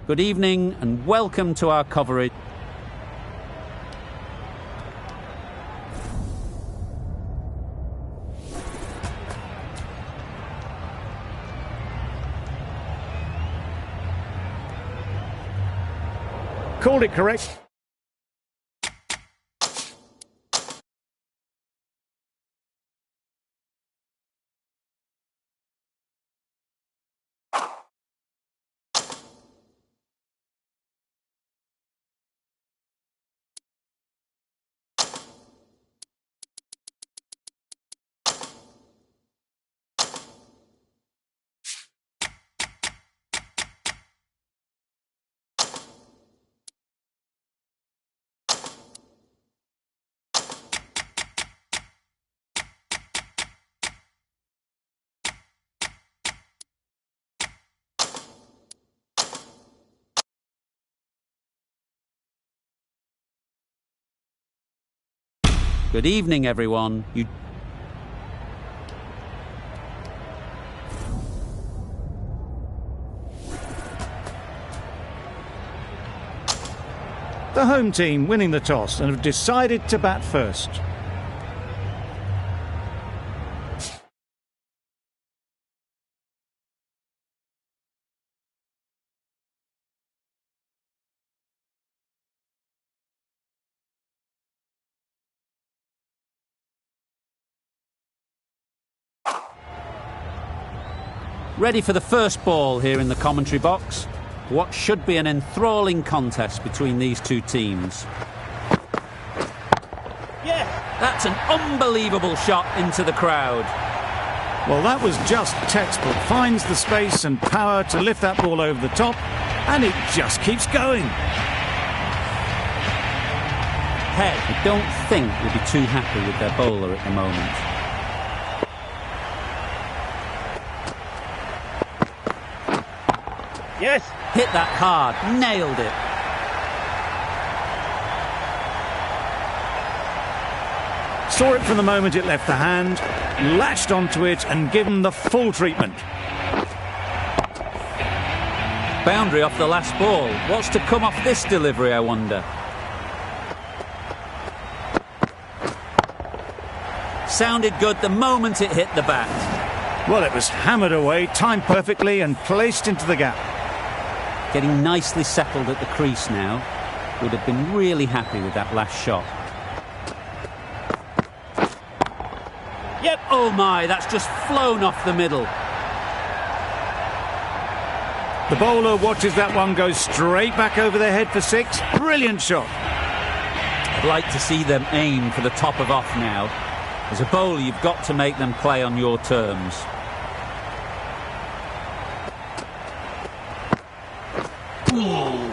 Good evening and welcome to our coverage. Called it correct. Good evening, everyone. The home team winning the toss and have decided to bat first. Ready for the first ball here in the commentary box. What should be an enthralling contest between these two teams. Yeah, that's an unbelievable shot into the crowd. Well, that was just textbook. Finds the space and power to lift that ball over the top, and it just keeps going. Head, I don't think will be too happy with their bowler at the moment. yes. Hit that hard, nailed it. Saw it from the moment it left the hand, latched onto it and given the full treatment. Boundary off the last ball. What's to come off this delivery, I wonder? Sounded good the moment it hit the bat. Well, it was hammered away, timed perfectly and placed into the gap. Getting nicely settled at the crease now. Would have been really happy with that last shot. Yep. Oh my, that's just flown off the middle. The bowler watches that one go straight back over their head for six. Brilliant shot. I'd like to see them aim for the top of off now. As a bowler, you've got to make them play on your terms. Ooh.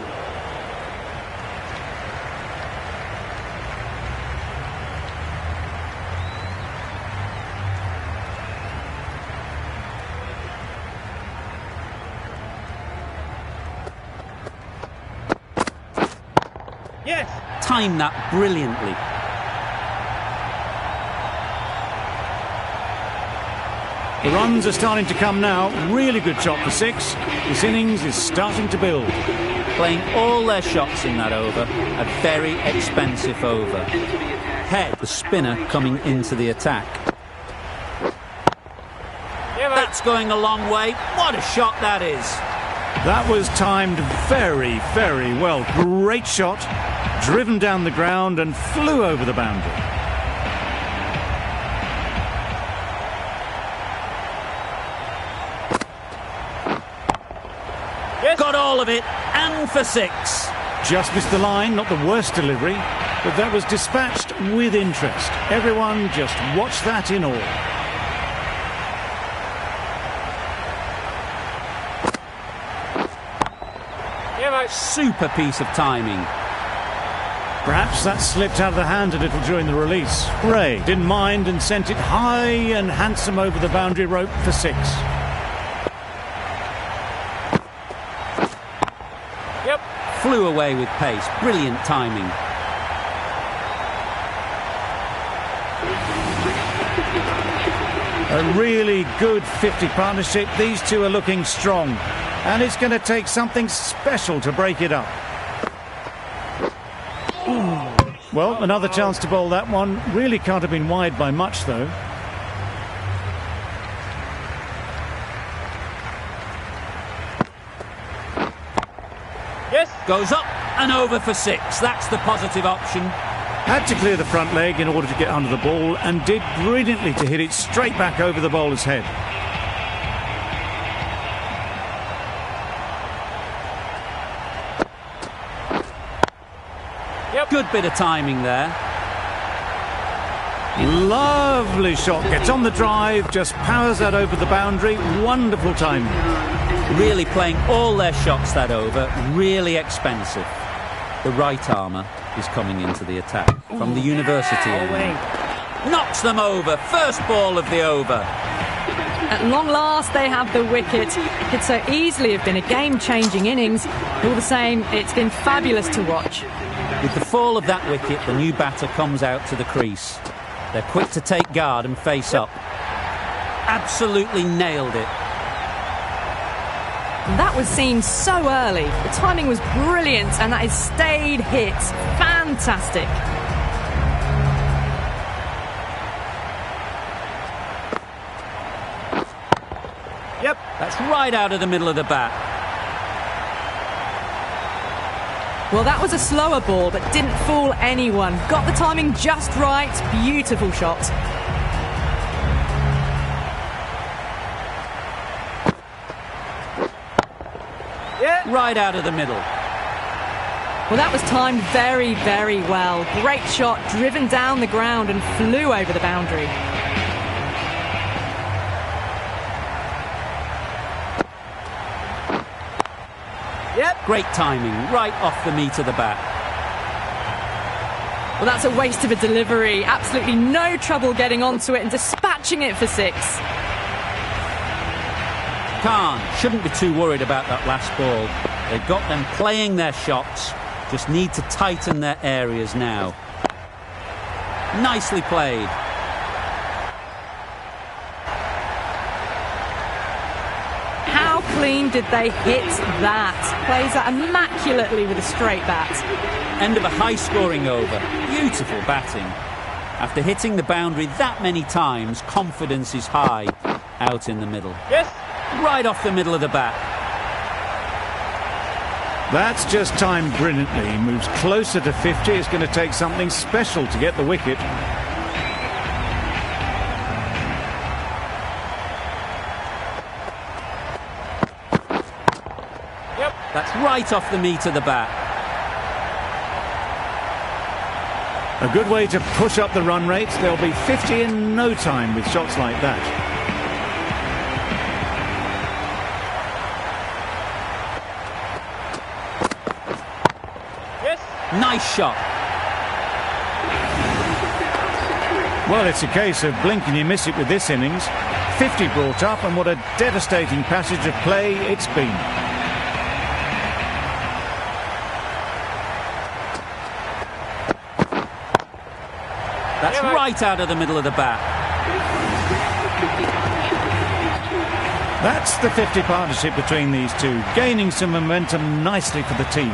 Yes. Timed that brilliantly. The runs are starting to come now. Really good shot for six. This innings is starting to build. Playing all their shots in that over. A very expensive over. Head, the spinner, coming into the attack. Yeah, mate. That's going a long way. What a shot that is. That was timed very, very well. Great shot. Driven down the ground and flew over the boundary. Yes. Got all of it, and for six. Just missed the line, not the worst delivery, but that was dispatched with interest. Everyone just watched that in awe. Yeah, mate. Super piece of timing. Perhaps that slipped out of the hand a little during the release. Ray didn't mind and sent it high and handsome over the boundary rope for six. Yep. Flew away with pace. Brilliant timing. A really good 50 partnership. These two are looking strong. And it's going to take something special to break it up. Well, another chance to bowl that one. Really can't have been wide by much, though. Yes. Goes up and over for 6. That's the positive option. Had to clear the front leg in order to get under the ball and did brilliantly to hit it straight back over the bowler's head. Yep. Good bit of timing there. Lovely shot. Gets on the drive, just powers that over the boundary. Wonderful timing. Really playing all their shots that over. Really expensive. The right armour is coming into the attack from the university end. Knocks them over. First ball of the over. At long last, they have the wicket. It could so easily have been a game-changing innings. All the same, it's been fabulous to watch. With the fall of that wicket, the new batter comes out to the crease. They're quick to take guard and face up. Absolutely nailed it. That was seen so early. The timing was brilliant, and that is stayed hits. Fantastic. Yep. That's right out of the middle of the bat. Well, that was a slower ball, but didn't fool anyone. Got the timing just right. Beautiful shot. Yeah. Right out of the middle. Well, that was timed very, very well. Great shot, driven down the ground and flew over the boundary. Yep. Great timing, right off the meat of the bat. Well, that's a waste of a delivery. Absolutely no trouble getting onto it and dispatching it for 6. Khan shouldn't be too worried about that last ball. They've got them playing their shots, just need to tighten their areas now. Nicely played. How clean did they hit that? Plays that immaculately with a straight bat. End of a high-scoring over. Beautiful batting. After hitting the boundary that many times, confidence is high out in the middle. Yes. Right off the middle of the bat. That's just timed brilliantly. He moves closer to 50. It's going to take something special to get the wicket. Yep. That's right off the meat of the bat. A good way to push up the run rate. They'll be 50 in no time with shots like that. Yes. Nice shot. Well, it's a case of blink and you miss it with this innings. 50 brought up, and what a devastating passage of play it's been. That's right out of the middle of the bat. That's the 50 partnership between these two, gaining some momentum nicely for the team.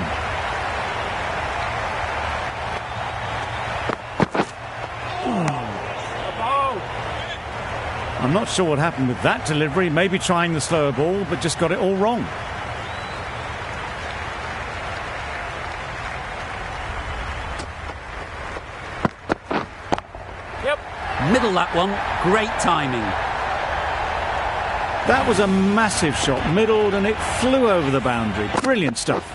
I'm not sure what happened with that delivery. Maybe trying the slower ball, but just got it all wrong. Yep. Middle that one. Great timing. That was a massive shot, middled, and it flew over the boundary. Brilliant stuff.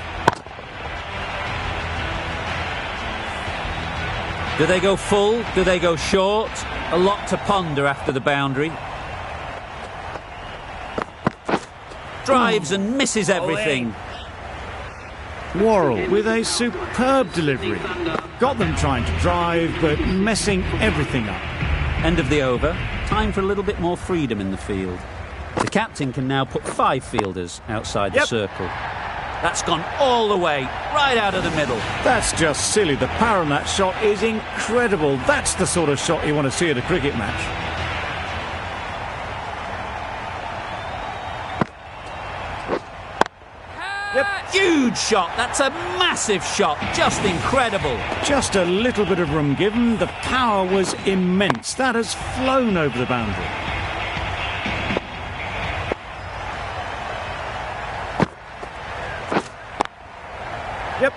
Do they go full? Do they go short? A lot to ponder after the boundary. Drives and misses everything. Worrell with a superb delivery. Got them trying to drive, but messing everything up. End of the over. Time for a little bit more freedom in the field. The captain can now put 5 fielders outside the circle. That's gone all the way, right out of the middle. That's just silly. The power on that shot is incredible. That's the sort of shot you want to see at a cricket match. huge shot. That's a massive shot. Just incredible. Just a little bit of room given. The power was immense. That has flown over the boundary. Yep.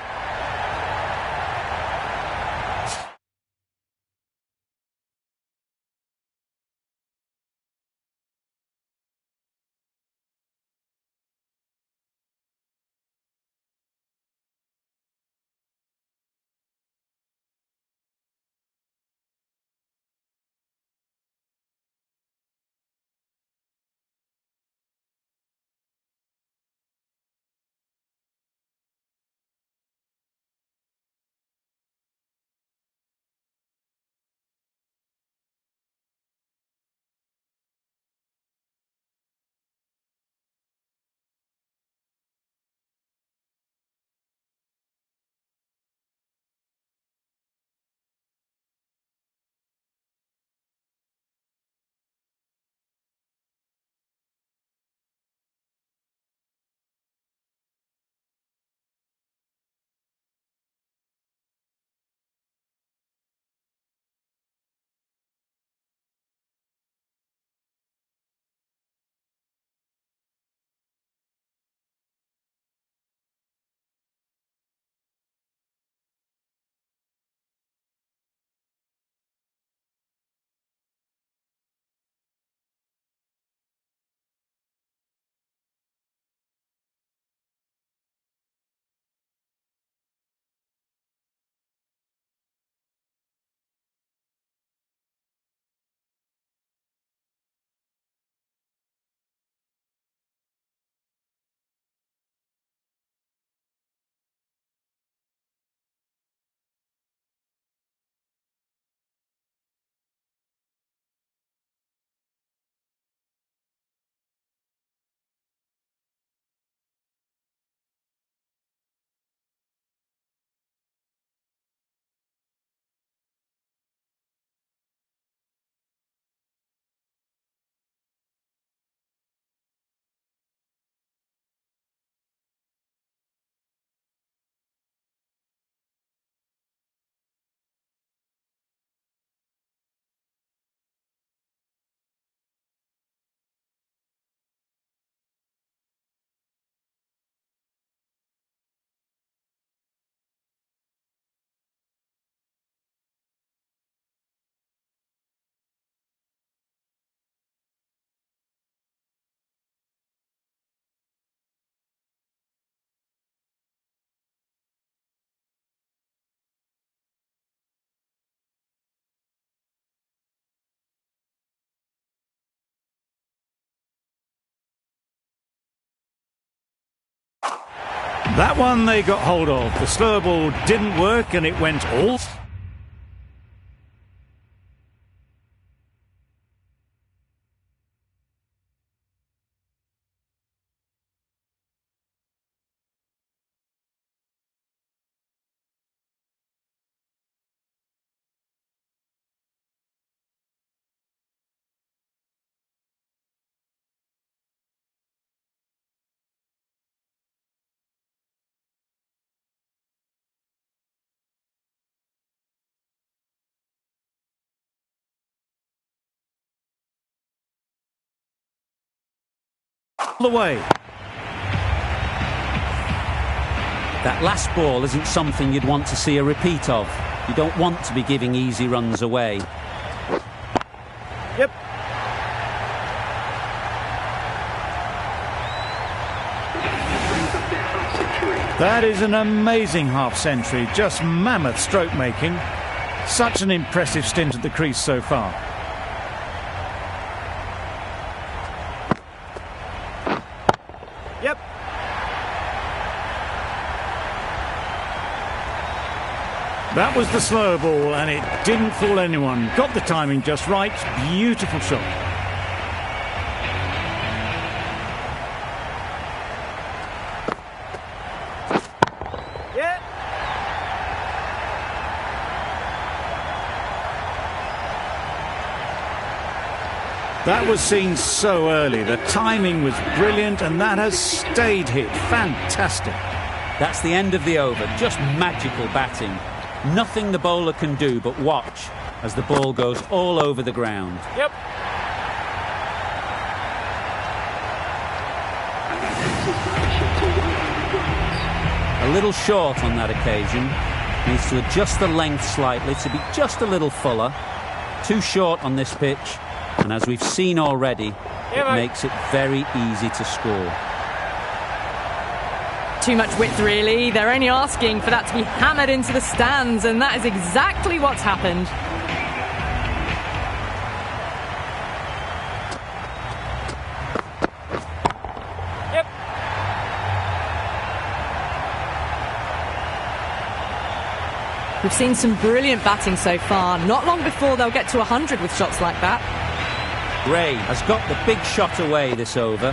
That one they got hold of. The slower ball didn't work and it went all... the way. That last ball isn't something you'd want to see a repeat of. You don't want to be giving easy runs away. Yep. That is an amazing half-century. Just mammoth stroke making. Such an impressive stint at the crease so far. Yep. That was the slower ball and it didn't fool anyone. Got the timing just right. Beautiful shot. Yeah. That was seen so early. The timing was brilliant and that has stayed hit. Fantastic. That's the end of the over. Just magical batting. Nothing the bowler can do but watch as the ball goes all over the ground. Yep. A little short on that occasion. Needs to adjust the length slightly to be just a little fuller. Too short on this pitch, and as we've seen already, it makes it very easy to score. Too much width, really. They're only asking for that to be hammered into the stands, and that is exactly what's happened. Yep. We've seen some brilliant batting so far. Not long before they'll get to 100 with shots like that. Ray has got the big shot away this over.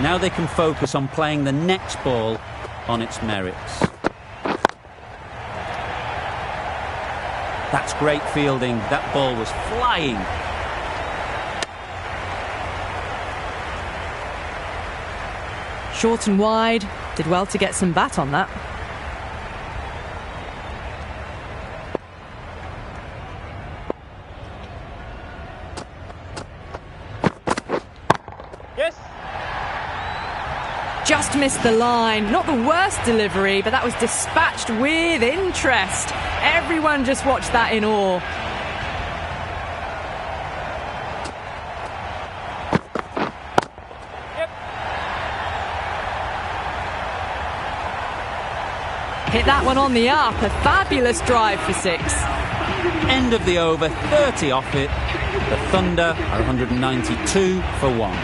Now they can focus on playing the next ball on its merits. That's great fielding. That ball was flying. Short and wide. Did well to get some bat on that. Yes. Just missed the line. Not the worst delivery, but that was dispatched with interest. Everyone just watched that in awe. Yep. Hit that one on the up. A fabulous drive for 6. End of the over, 30 off it. The Thunder are 192 for 1.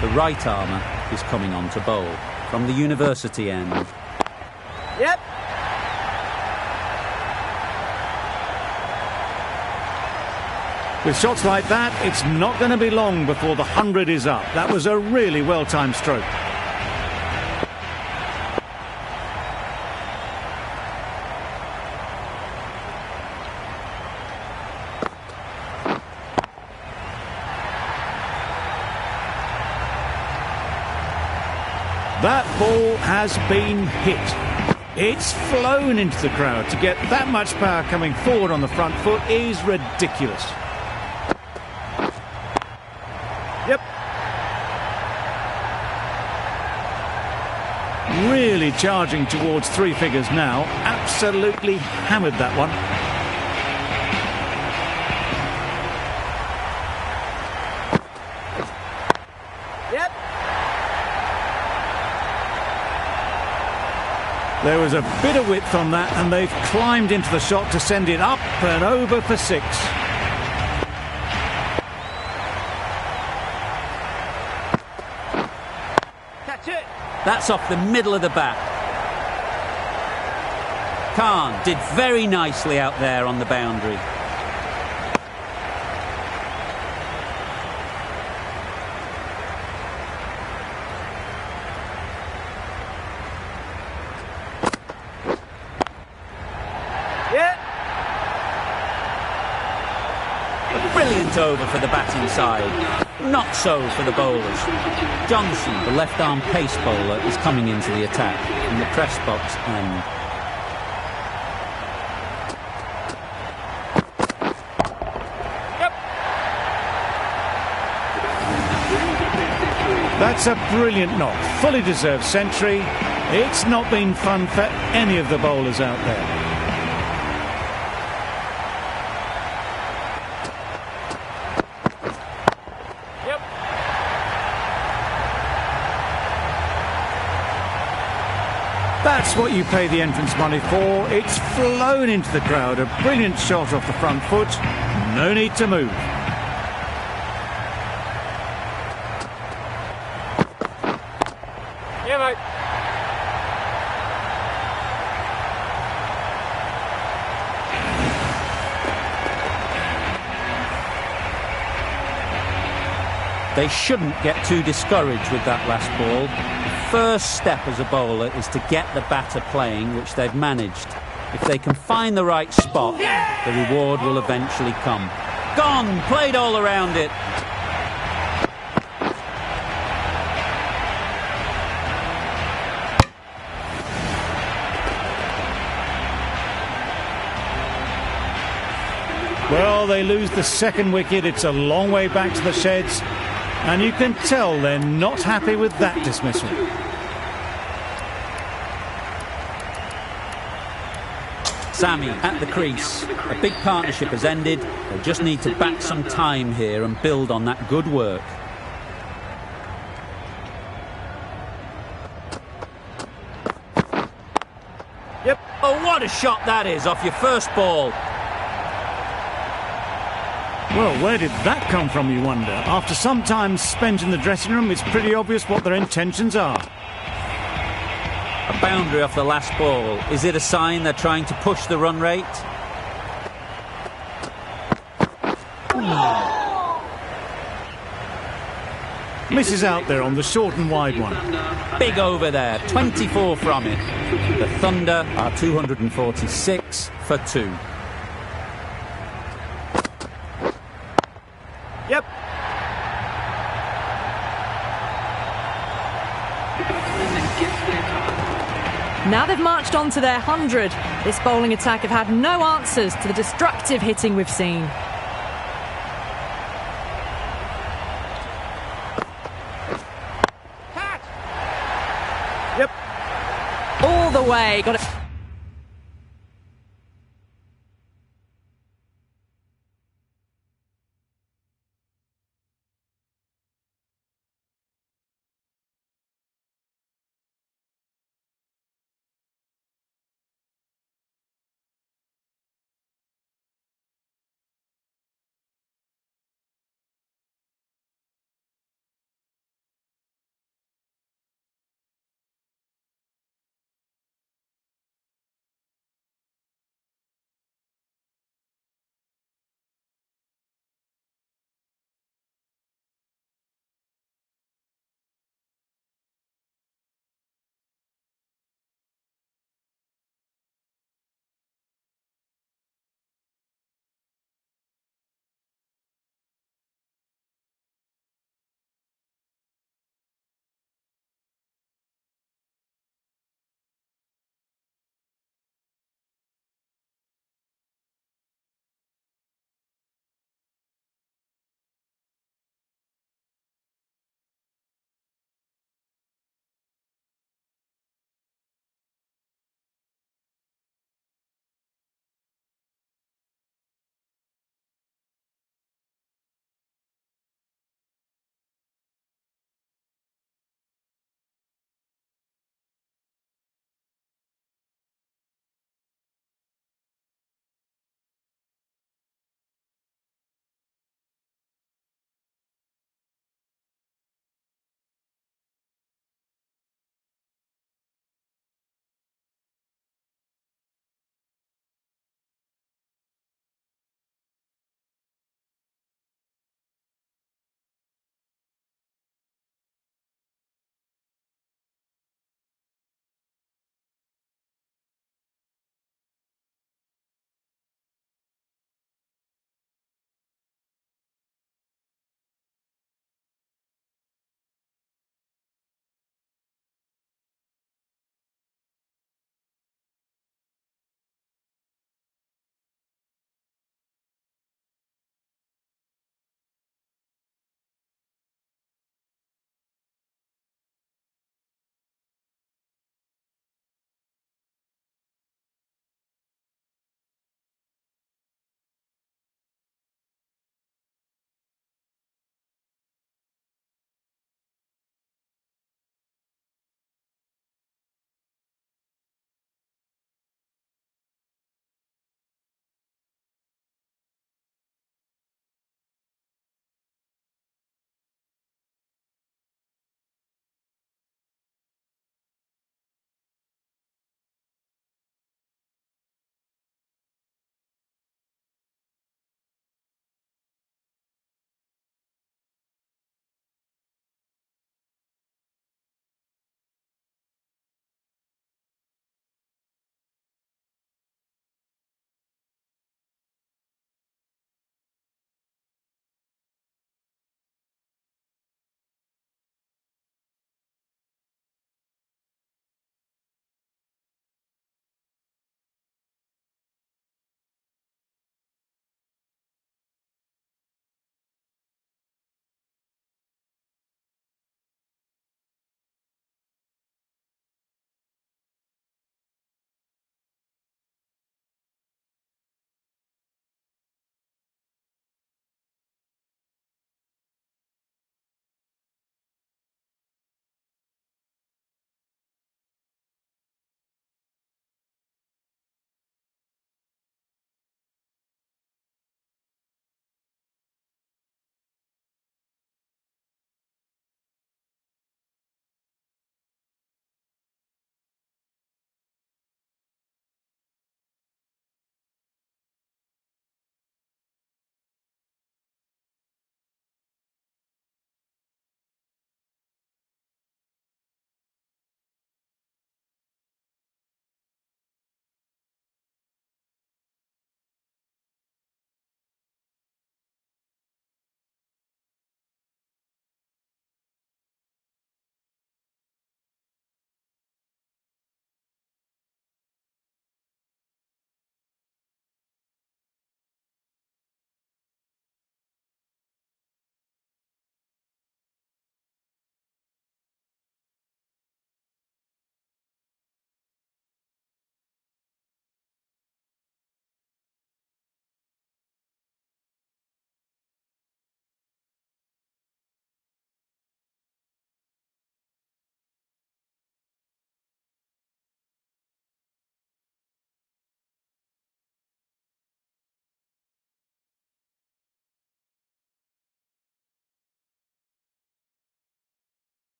The right armour is coming on to bowl from the University end. Yep. With shots like that, it's not going to be long before the 100 is up. That was a really well-timed stroke. That ball has been hit. It's flown into the crowd. To get that much power coming forward on the front foot is ridiculous. Yep. Really charging towards 3 figures now. Absolutely hammered that one. Yep. There was a bit of width on that, and they've climbed into the shot to send it up and over for 6. Catch it. That's off the middle of the bat. Khan did very nicely out there on the boundary. Yeah. A brilliant over for the batting side. Not so for the bowlers. Johnson, the left-arm pace bowler, is coming into the attack from the press box end. Yep. That's a brilliant knock. Fully deserved century. It's not been fun for any of the bowlers out there. Yep. That's what you pay the entrance money for. It's flown into the crowd. A brilliant shot off the front foot. No need to move. Yeah, mate. They shouldn't get too discouraged with that last ball. The first step as a bowler is to get the batter playing, which they've managed. If they can find the right spot, the reward will eventually come. Gone! Played all around it. Well, they lose the second wicket. It's a long way back to the sheds, and you can tell they're not happy with that dismissal. Sammy at the crease. A big partnership has ended. They just need to back some time here and build on that good work. Yep. Oh, what a shot that is off your first ball. Well, where did that come from, you wonder? After some time spent in the dressing room, it's pretty obvious what their intentions are. A boundary off the last ball. Is it a sign they're trying to push the run rate? Misses out there on the short and wide one. Big over there, 24 from it. The Thunder are 246 for 2. Yep. Now they've marched on to their 100. This bowling attack have had no answers to the destructive hitting we've seen. Catch. Yep. All the way. Got it.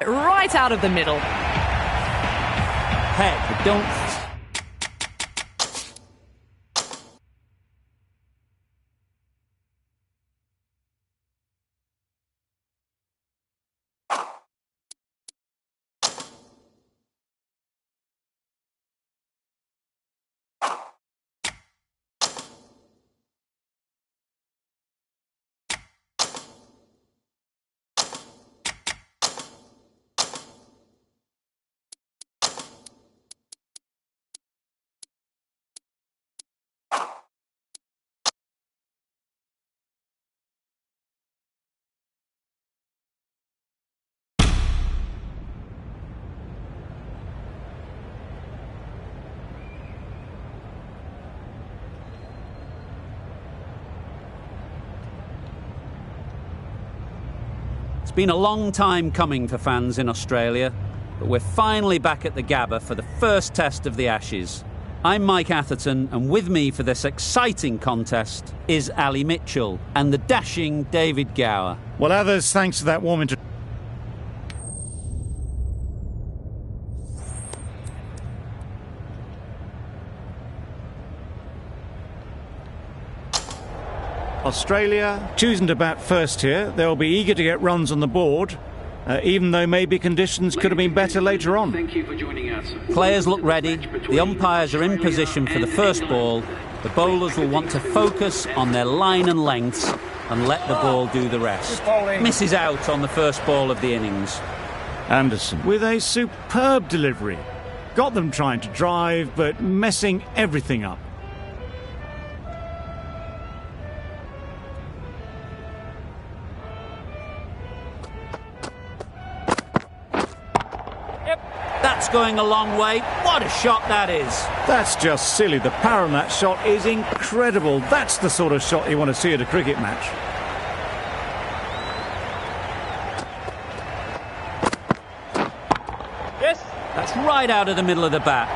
Right out of the middle. Heck, don't... It's been a long time coming for fans in Australia, but we're finally back at the Gabba for the first test of the Ashes. I'm Mike Atherton, and with me for this exciting contest is Ali Mitchell and the dashing David Gower. Well, others, thanks to that warm introduction. Australia choosing to bat first here. They'll be eager to get runs on the board, even though maybe conditions could have been better later on. Thank you for joining us. Players look ready. The umpires are in position for the first ball. The bowlers will want to focus on their line and lengths and let the ball do the rest. Misses out on the first ball of the innings. Anderson with a superb delivery. Got them trying to drive, but messing everything up. That's going a long way. What a shot that is. That's just silly. The power on that shot is incredible. That's the sort of shot you want to see at a cricket match. Yes. That's right out of the middle of the bat.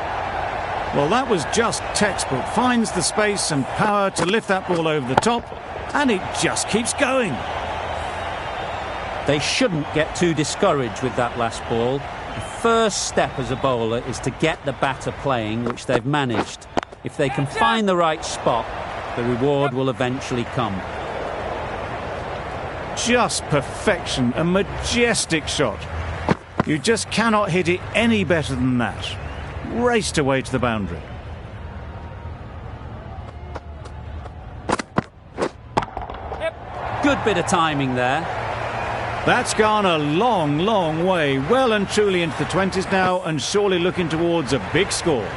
Well, that was just textbook. Finds the space and power to lift that ball over the top, and it just keeps going. They shouldn't get too discouraged with that last ball. The first step as a bowler is to get the batter playing, which they've managed. If they can find the right spot, the reward will eventually come. Just perfection, a majestic shot. You just cannot hit it any better than that. Raced away to the boundary. Good bit of timing there. That's gone a long, long way. Well and truly into the 20s now, and surely looking towards a big score.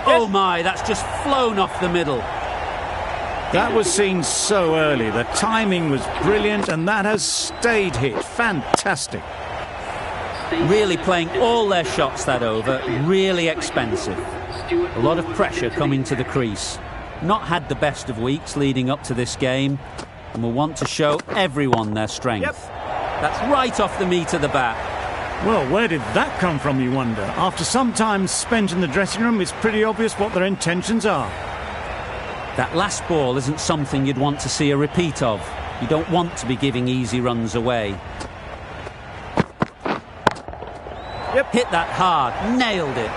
Oh my, that's just flown off the middle. That was seen so early. The timing was brilliant, and that has stayed hit. Fantastic. Really playing all their shots that over. Really expensive. A lot of pressure coming to the crease. Not had the best of weeks leading up to this game, and will want to show everyone their strength. That's right off the meat of the bat. Well, where did that come from, you wonder? After some time spent in the dressing room, it's pretty obvious what their intentions are. That last ball isn't something you'd want to see a repeat of. You don't want to be giving easy runs away. Hit that hard, nailed it.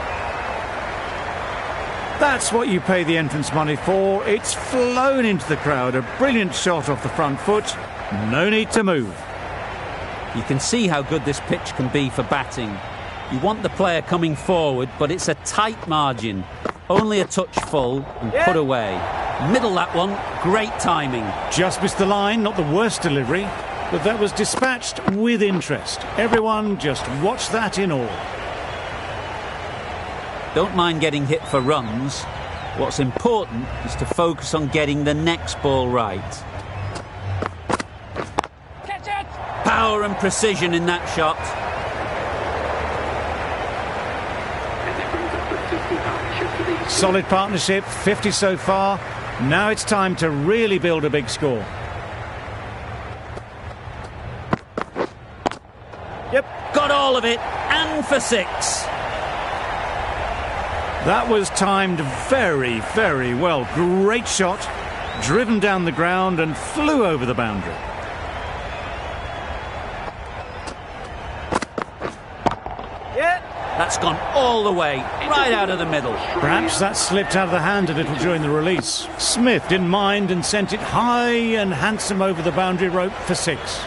That's what you pay the entrance money for. It's flown into the crowd. A brilliant shot off the front foot. No need to move. You can see how good this pitch can be for batting. You want the player coming forward, but it's a tight margin. Only a touch full and put away. Middle that one, great timing. Just missed the line, not the worst delivery, but that was dispatched with interest. Everyone just watched that in awe. Don't mind getting hit for runs. What's important is to focus on getting the next ball right. Catch it. Power and precision in that shot. Solid partnership, 50 so far. Now it's time to really build a big score. Got all of it, and for 6. That was timed very, very well. Great shot. driven down the ground and flew over the boundary. Yeah. That's gone all the way, right out of the middle. Perhaps that slipped out of the hand a little during the release. Smith didn't mind and sent it high and handsome over the boundary rope for 6.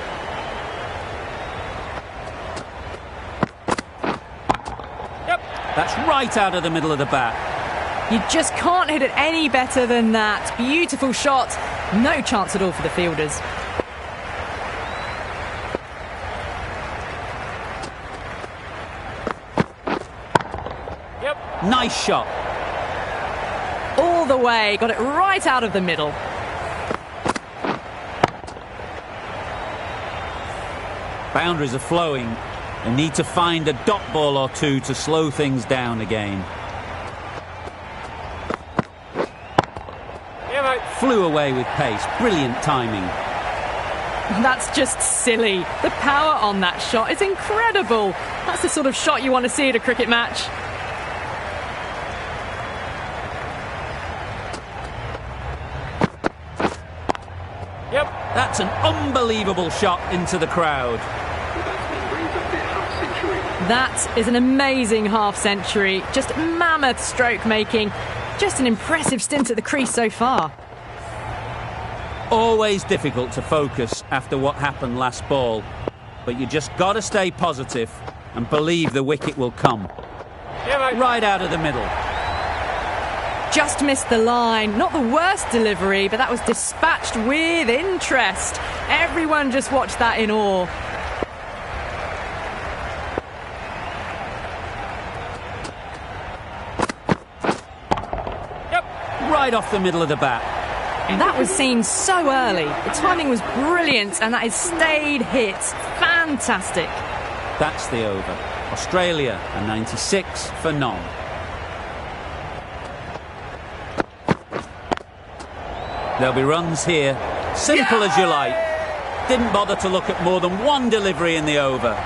That's right out of the middle of the bat. You just can't hit it any better than that. Beautiful shot. No chance at all for the fielders. Nice shot. All the way. Got it right out of the middle. Boundaries are flowing. They need to find a dot ball or two to slow things down again. Yeah, mate. Flew away with pace. Brilliant timing. That's just silly. The power on that shot is incredible. That's the sort of shot you want to see at a cricket match. Yep. That's an unbelievable shot into the crowd. That is an amazing half-century. Just mammoth stroke making. Just an impressive stint at the crease so far. Always difficult to focus after what happened last ball. But you just got to stay positive and believe the wicket will come. Yeah, mate. Right out of the middle. Just missed the line. Not the worst delivery, but that was dispatched with interest. Everyone just watched that in awe. Right off the middle of the bat. That was seen so early. The timing was brilliant, and that is stayed hit. Fantastic. That's the over. Australia a 96 for none. There'll be runs here. Simple as you like. Didn't bother to look at more than one delivery in the over.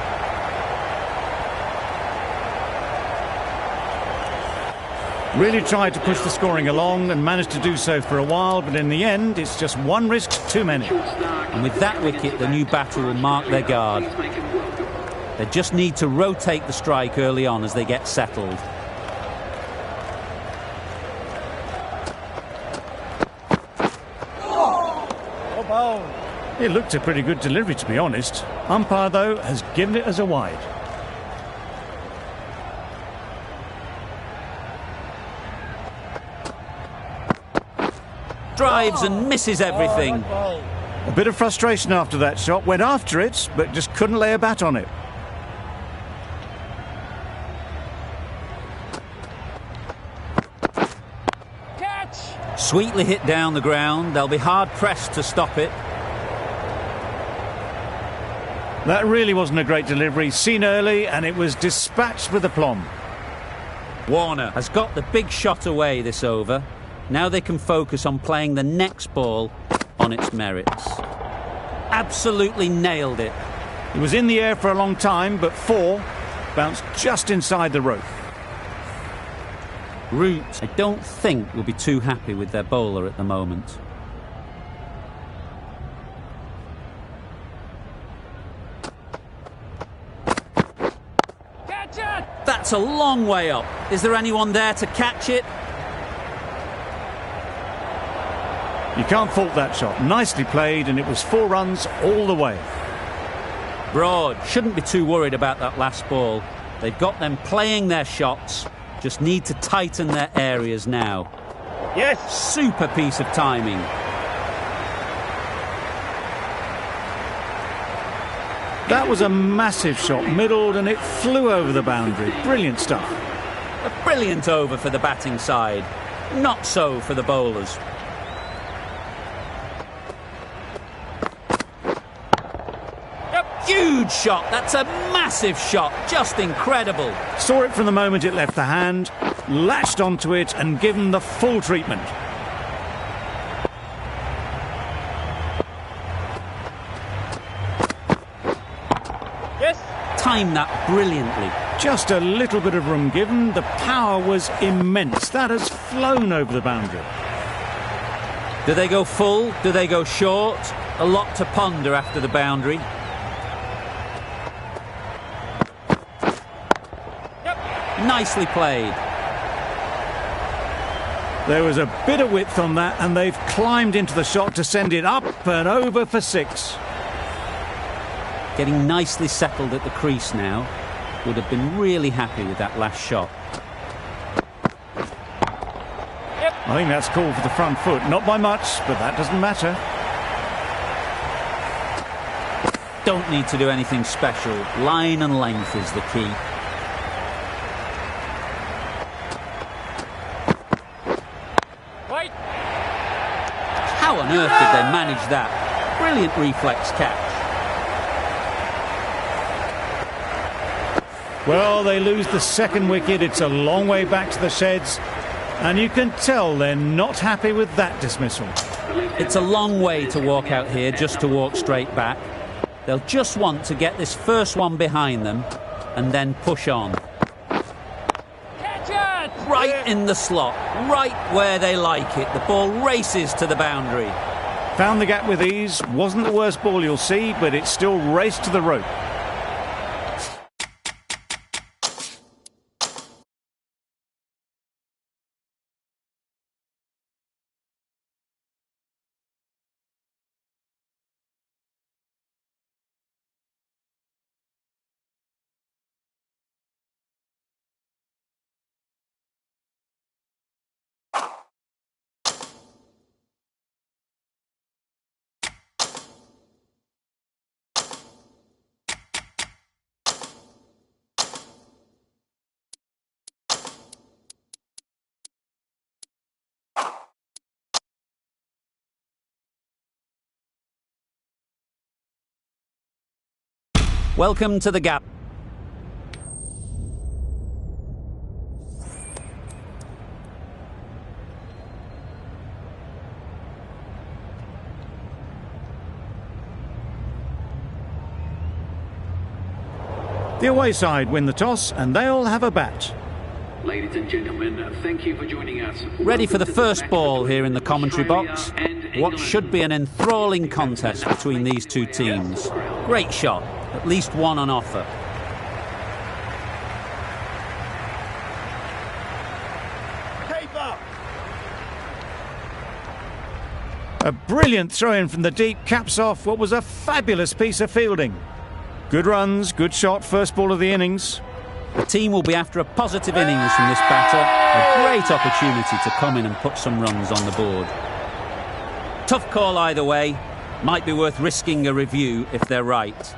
Really tried to push the scoring along and managed to do so for a while, but in the end, it's just one risk too many. And with that wicket, the new batter will mark their guard. They just need to rotate the strike early on as they get settled. It looked a pretty good delivery, to be honest. Umpire, though, has given it as a wide. Drives and misses everything. A bit of frustration after that shot. Went after it, but just couldn't lay a bat on it. Catch! Sweetly hit down the ground. They'll be hard-pressed to stop it. That really wasn't a great delivery. Seen early, and it was dispatched with aplomb. Warner has got the big shot away this over. Now they can focus on playing the next ball on its merits. Absolutely nailed it. It was in the air for a long time, but 4 bounced just inside the rope. Root, I don't think, will be too happy with their bowler at the moment. Catch it! That's a long way up. Is there anyone there to catch it? You can't fault that shot. Nicely played, and it was 4 runs all the way. Broad shouldn't be too worried about that last ball. They've got them playing their shots. Just need to tighten their areas now. Yes! Super piece of timing. That was a massive shot, middled, and it flew over the boundary. Brilliant stuff. A brilliant over for the batting side. Not so for the bowlers. Huge shot. That's a massive shot. Just incredible. Saw it from the moment it left the hand, latched onto it and given the full treatment. Yes! Timed that brilliantly. Just a little bit of room given. The power was immense. That has flown over the boundary. Do they go full? Do they go short? A lot to ponder after the boundary. Nicely played. There was a bit of width on that, and they've climbed into the shot to send it up and over for 6. Getting nicely settled at the crease now. Would have been really happy with that last shot. I think that's called for the front foot. Not by much, but that doesn't matter. Don't need to do anything special. Line and length is the key. Right. How on earth did they manage that? Brilliant reflex catch. Well, they lose the second wicket. It's a long way back to the sheds. And you can tell they're not happy with that dismissal. It's a long way to walk out here just to walk straight back. They'll just want to get this first one behind them and then push on. Catch it! Right in the slot, right where they like it. The ball races to the boundary. Found the gap with ease. Wasn't the worst ball you'll see, but it still raced to the rope. Welcome to the gap. The away side win the toss, and they'll have a bat. Ladies and gentlemen, thank you for joining us. Ready for the first ball here in the commentary box. What should be an enthralling contest between these two teams. Great shot, at least one on offer. A brilliant throw-in from the deep caps off what was a fabulous piece of fielding. Good runs, good shot, first ball of the innings. The team will be after a positive innings from this batter. A great opportunity to come in and put some runs on the board. Tough call either way. Might be worth risking a review if they're right.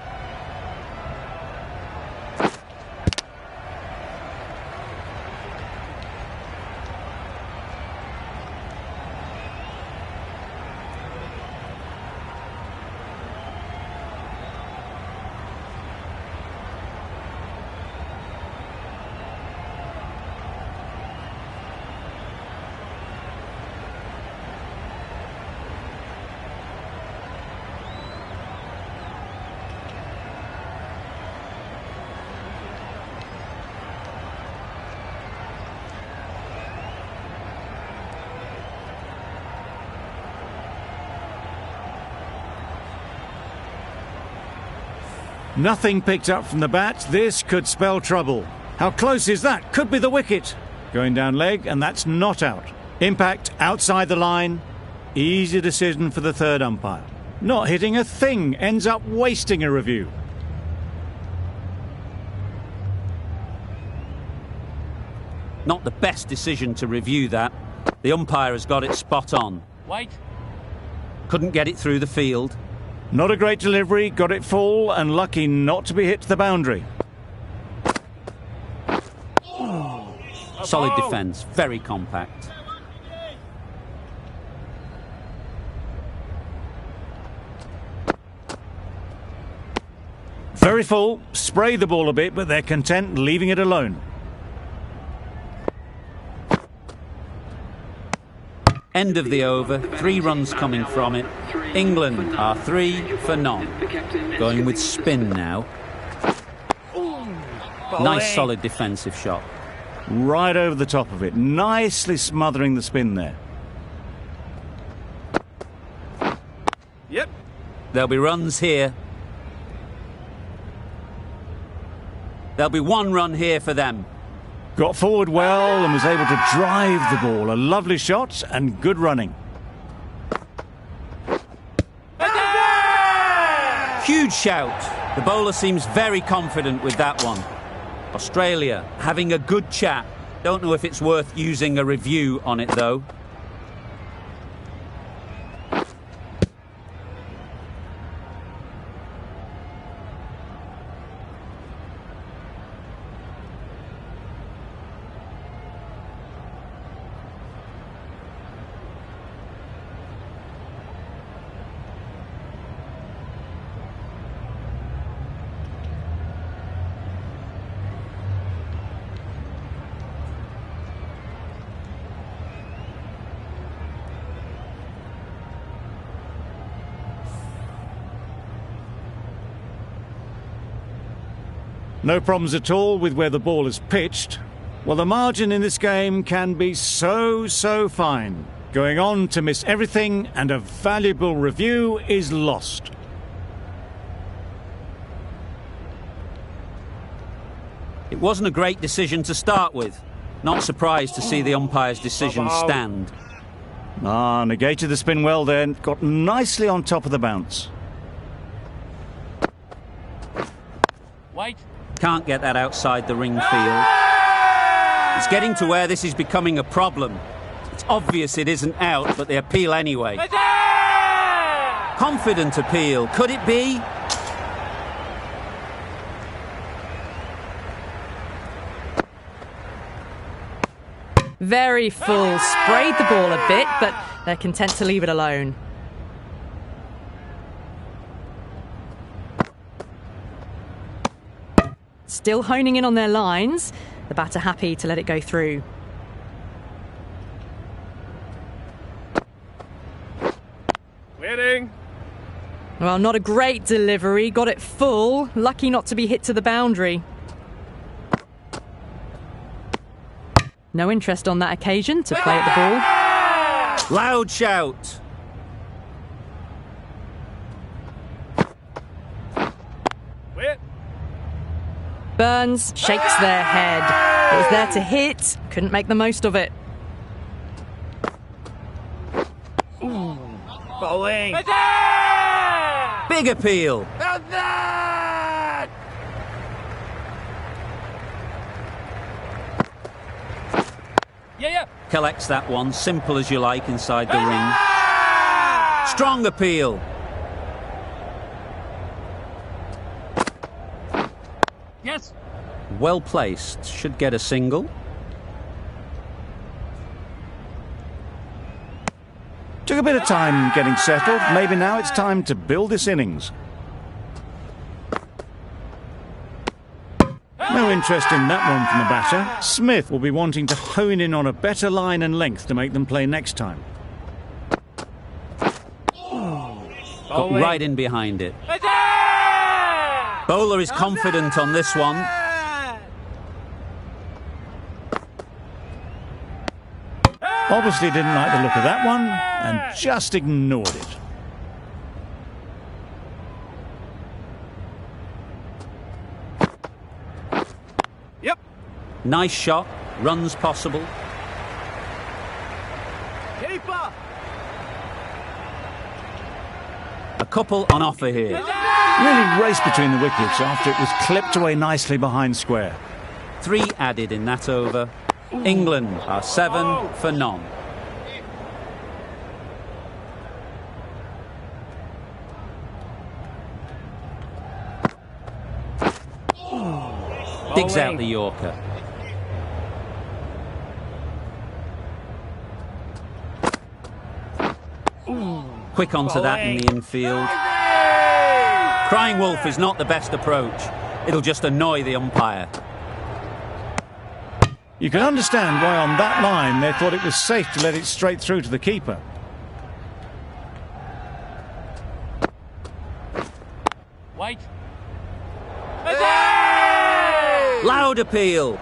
Nothing picked up from the bat. This could spell trouble. How close is that? Could be the wicket. Going down leg, and that's not out. Impact outside the line. Easy decision for the third umpire. Not hitting a thing, ends up wasting a review. Not the best decision to review that. The umpire has got it spot on. Wait. Couldn't get it through the field. Not a great delivery, got it full, and lucky not to be hit to the boundary. Solid defence, very compact. Very full, spray the ball a bit, but they're content leaving it alone. End of the over, 3 runs coming from it. England are 3 for none. Going with spin now. Nice solid defensive shot. Right over the top of it, nicely smothering the spin there. There'll be runs here. There'll be 1 run here for them. Got forward well and was able to drive the ball. A lovely shot and good running. Huge shout. The bowler seems very confident with that one. Australia having a good chat. Don't know if it's worth using a review on it though. No problems at all with where the ball is pitched. Well, the margin in this game can be so fine. Going on to miss everything and a valuable review is lost. It wasn't a great decision to start with. Not surprised to see the umpire's decision stand. Negated the spin well then. Got nicely on top of the bounce. White. Can't get that outside the ring field. It's getting to where this is becoming a problem. It's obvious it isn't out, but they appeal anyway. Confident appeal. Could it be? Very full. Sprayed the ball a bit, but they're content to leave it alone. Still honing in on their lines. The batter happy to let it go through. Waiting. Well, not a great delivery. Got it full. Lucky not to be hit to the boundary. No interest on that occasion to play at the ball. Loud shout. Wait. Burns shakes their head. It was there to hit. Couldn't make the most of it. Bowling. Big appeal. Yeah. Collects that one, simple as you like, inside the ring. Strong appeal. Yes. Well placed. Should get a single. Took a bit of time getting settled. Maybe now it's time to build this innings. No interest in that one from the batter. Smith will be wanting to hone in on a better line and length to make them play next time. Got right in behind it. Bowler is confident on this one. Obviously didn't like the look of that one and just ignored it. Yep. Nice shot. Runs possible. Keeper. A couple on offer here. Really raced between the wickets after it was clipped away nicely behind square. 3 added in that over. England are 7 for none. Digs out the Yorker. Quick onto that in the infield. Crying wolf is not the best approach. It'll just annoy the umpire. You can understand why on that line they thought it was safe to let it straight through to the keeper. White. Loud appeal.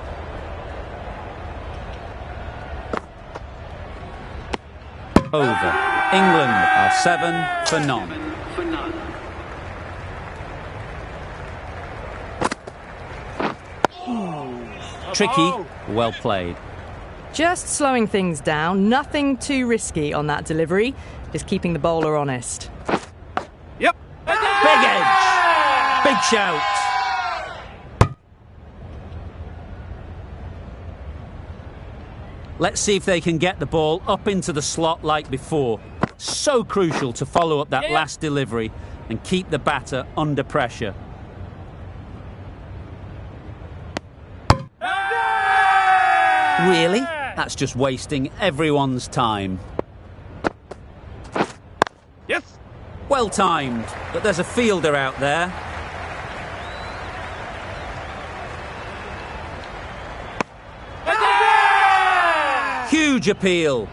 Over. England are 7 for none. For none. Tricky, well played. Just slowing things down, nothing too risky on that delivery, just keeping the bowler honest. Yep. Big edge! Big shout! Let's see if they can get the ball up into the slot like before. So crucial to follow up that last delivery and keep the batter under pressure. Really? That's just wasting everyone's time. Yes. Well timed, but there's a fielder out there. Huge appeal.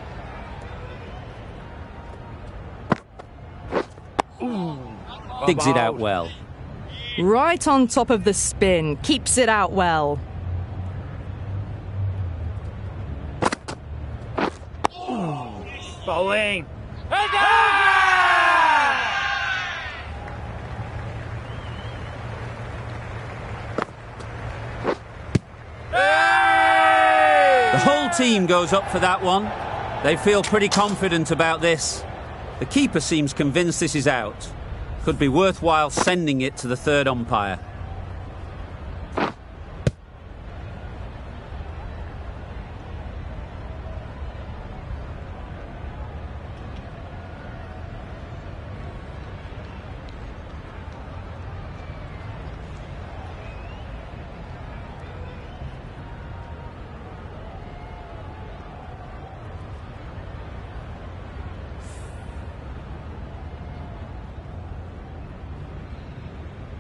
Digs it out well. Right on top of the spin, keeps it out well. Bowling. The whole team goes up for that one. They feel pretty confident about this. The keeper seems convinced this is out. Could be worthwhile sending it to the third umpire.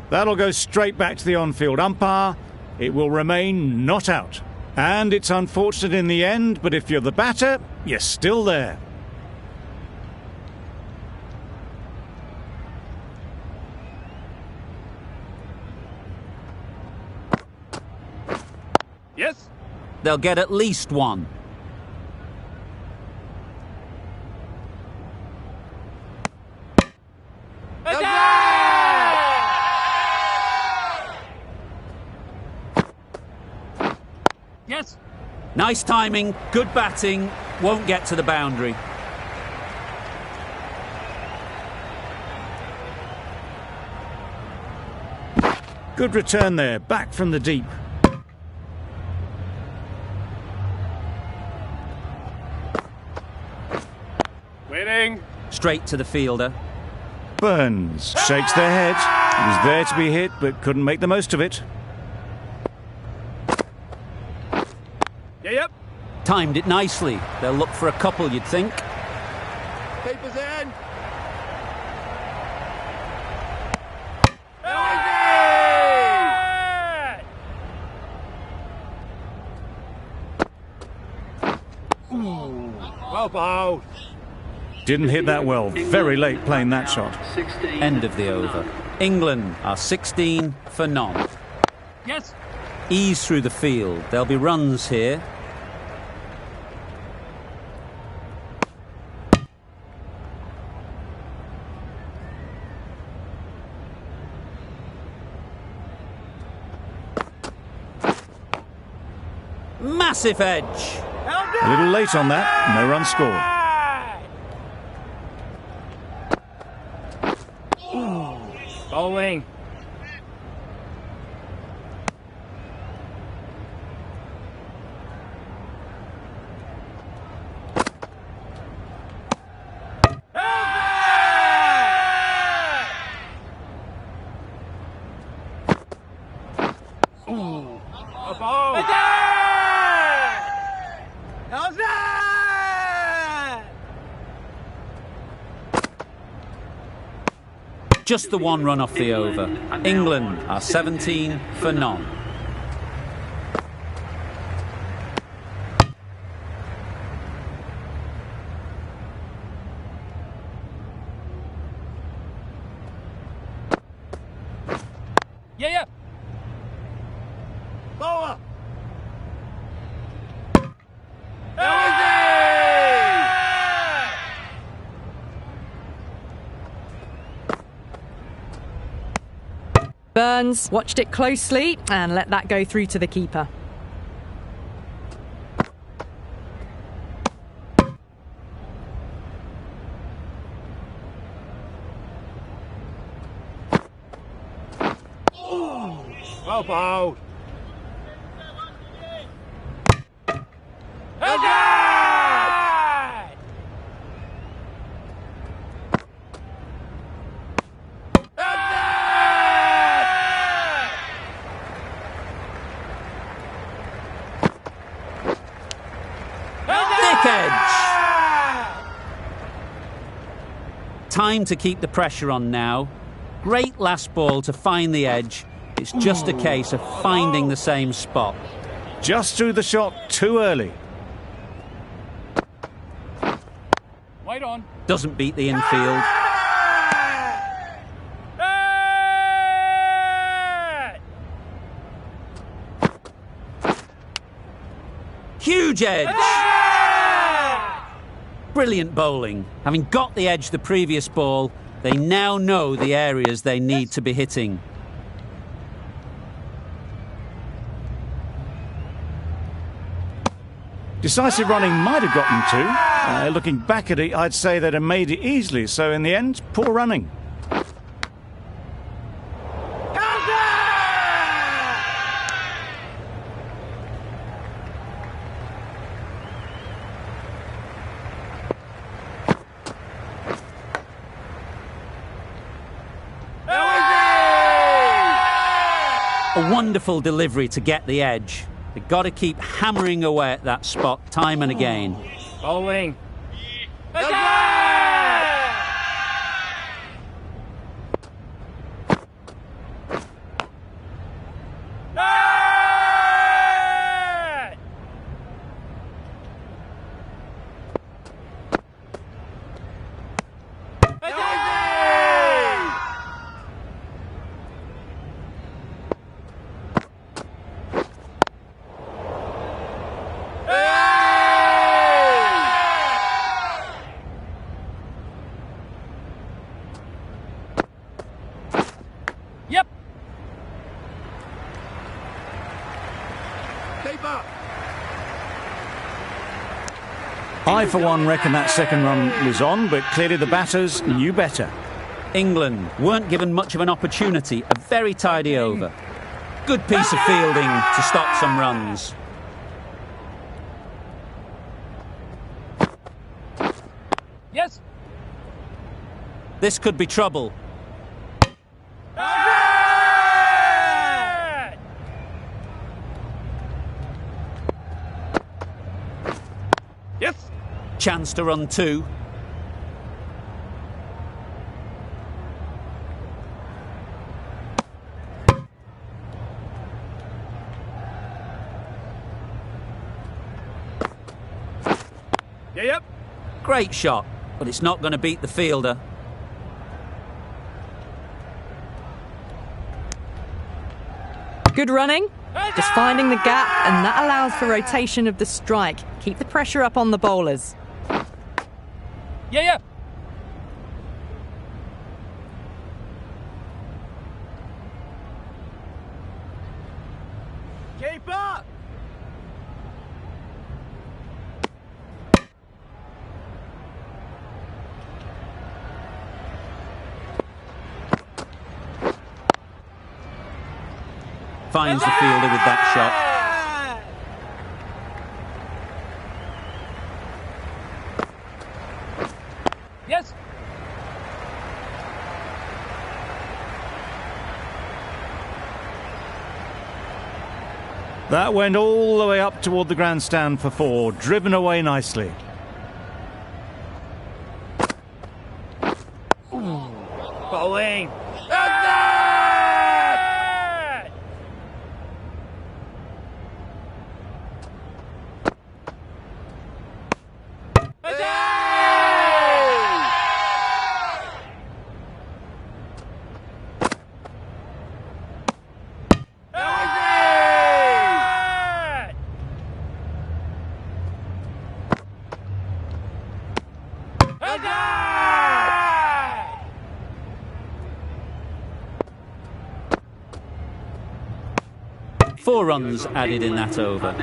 That'll go straight back to the on-field umpire. It will remain not out. And it's unfortunate in the end, but if you're the batter, you're still there. Yes. They'll get at least one. Yes. Nice timing, good batting, won't get to the boundary. Good return there, back from the deep. Winning. Straight to the fielder. Burns shakes their head. He was there to be hit, but couldn't make the most of it. Yep. Timed it nicely. They'll look for a couple, you'd think. Keepers in. Well bowled. Didn't hit that well. Very late playing that shot. 16 End of the for over. none. England are 16 for none. Yes. Ease through the field. There'll be runs here. Massive edge. A little late on that. No run scored. Bowling. A ball. How's that? Just the one run off the over. England are 17 for none. Yeah. Bowler. Burns watched it closely and let that go through to the keeper. Well bowled. Thick edge. Time to keep the pressure on now. Great last ball to find the edge. It's just a case of finding the same spot. Just threw the shot too early. Wait on. Doesn't beat the infield. Huge edge. Brilliant bowling. Having got the edge the previous ball, they now know the areas they need to be hitting. Decisive running might have gotten two. Looking back at it, I'd say they'd have made it easily. So in the end, poor running. A wonderful delivery to get the edge. They've got to keep hammering away at that spot time and again. Bowling. Yep. I, for one, reckon that second run was on, but clearly the batters knew better. England weren't given much of an opportunity. A very tidy over. Good piece of fielding to stop some runs. Yes. This could be trouble. Yes. Chance to run two. Yep. Great shot, but it's not going to beat the fielder. Good running, just finding the gap, and that allows for rotation of the strike. Keep the pressure up on the bowlers. Yeah. Keep up. Finds the fielder with that shot. Yes. That went all the way up toward the grandstand for four, driven away nicely. Bowling. Four runs added in that over.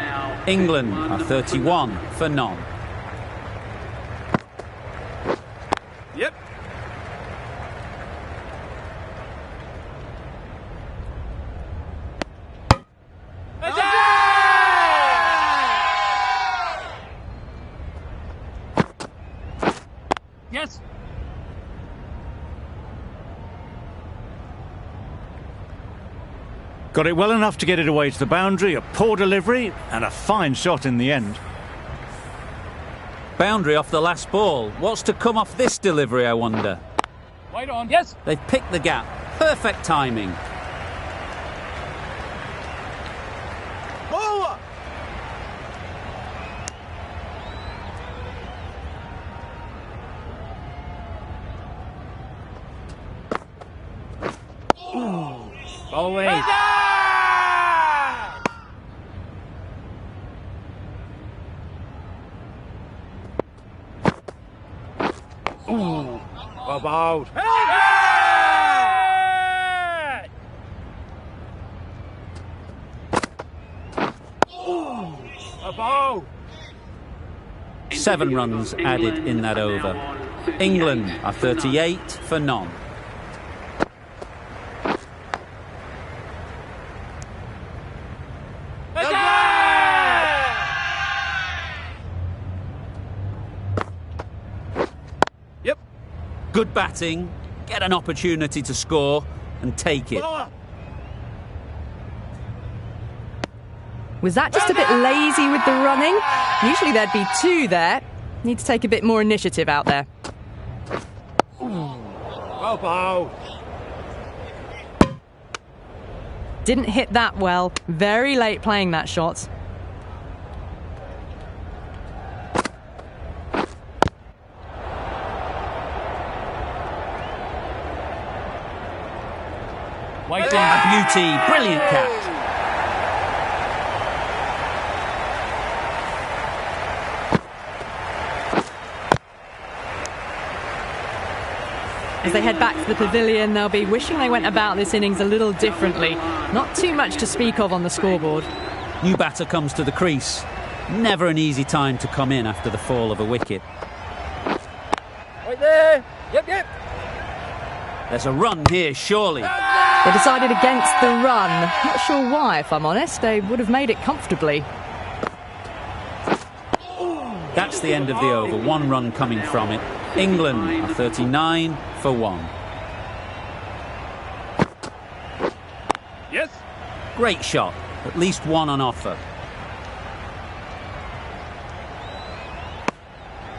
England are 31 for none. Yep. Yes. Got it well enough to get it away to the boundary, a poor delivery, and a fine shot in the end. Boundary off the last ball. What's to come off this delivery, I wonder? Wide on. Yes. They've picked the gap. Perfect timing. Over. Bowling. About. About. 7 runs added in that over. England are 38 for none. Yep. Good batting, get an opportunity to score and take it. Was that just a bit lazy with the running? Usually there'd be 2 there. Need to take a bit more initiative out there. About. Didn't hit that well. Very late playing that shot. Waiting. A beauty, brilliant catch. As they head back to the pavilion, they'll be wishing they went about this innings a little differently. Not too much to speak of on the scoreboard. New batter comes to the crease. Never an easy time to come in after the fall of a wicket. Right there. Yep, yep. There's a run here, surely. They decided against the run. Not sure why, if I'm honest. They would have made it comfortably. That's the end of the over. 1 run coming from it. England are 39 for 1. Yes. Great shot. At least 1 on offer.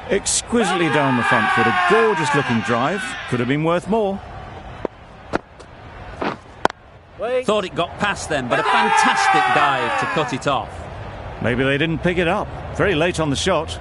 Exquisitely down the front foot, a gorgeous looking drive. Could have been worth more. Wait. Thought it got past them, but a fantastic dive to cut it off. Maybe they didn't pick it up. Very late on the shot.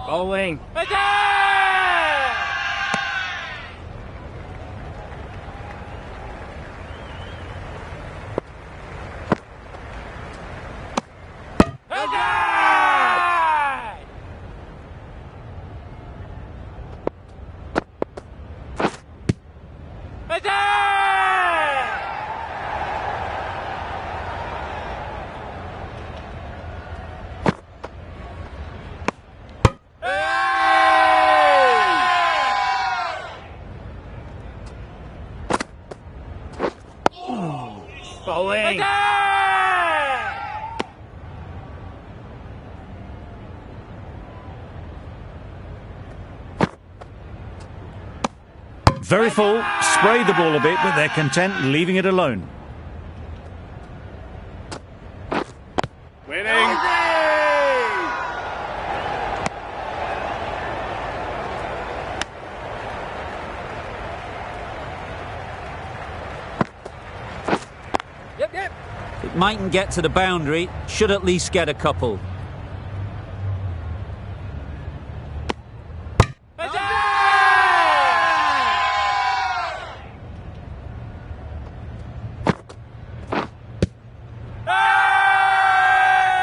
Bowling. Bowling. Very full, sprayed the ball a bit, but they're content leaving it alone. Winning. Yep, yep. It mightn't get to the boundary, should at least get a couple.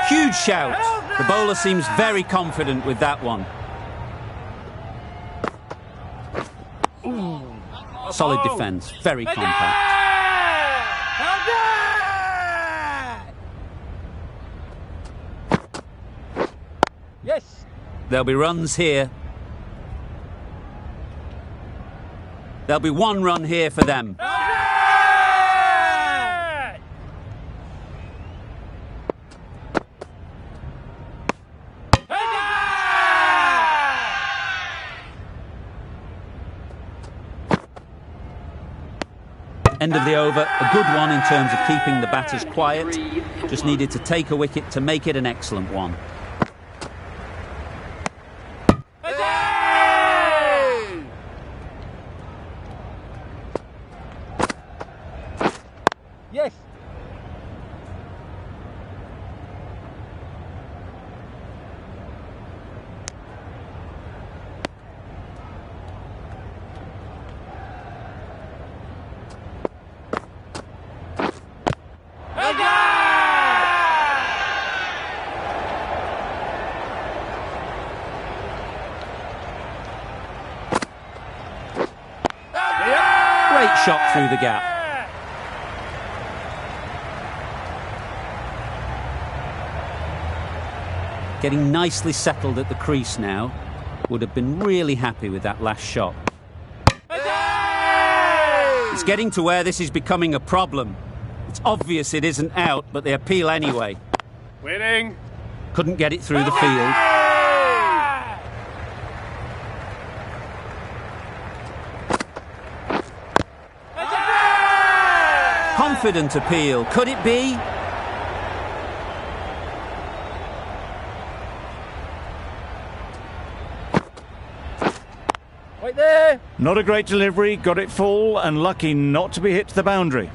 Huge shout. The bowler seems very confident with that one. Solid defence, very compact. Yes. There'll be runs here. There'll be 1 run here for them. End of the over, a good one in terms of keeping the batters quiet. Just needed to take a wicket to make it an excellent one. Yes. Great shot through the gap. Getting nicely settled at the crease now. Would have been really happy with that last shot. It's getting to where this is becoming a problem. It's obvious it isn't out, but they appeal anyway. Winning. Couldn't get it through the field. Confident appeal. Could it be? Right there. Not a great delivery, got it full and lucky not to be hit to the boundary.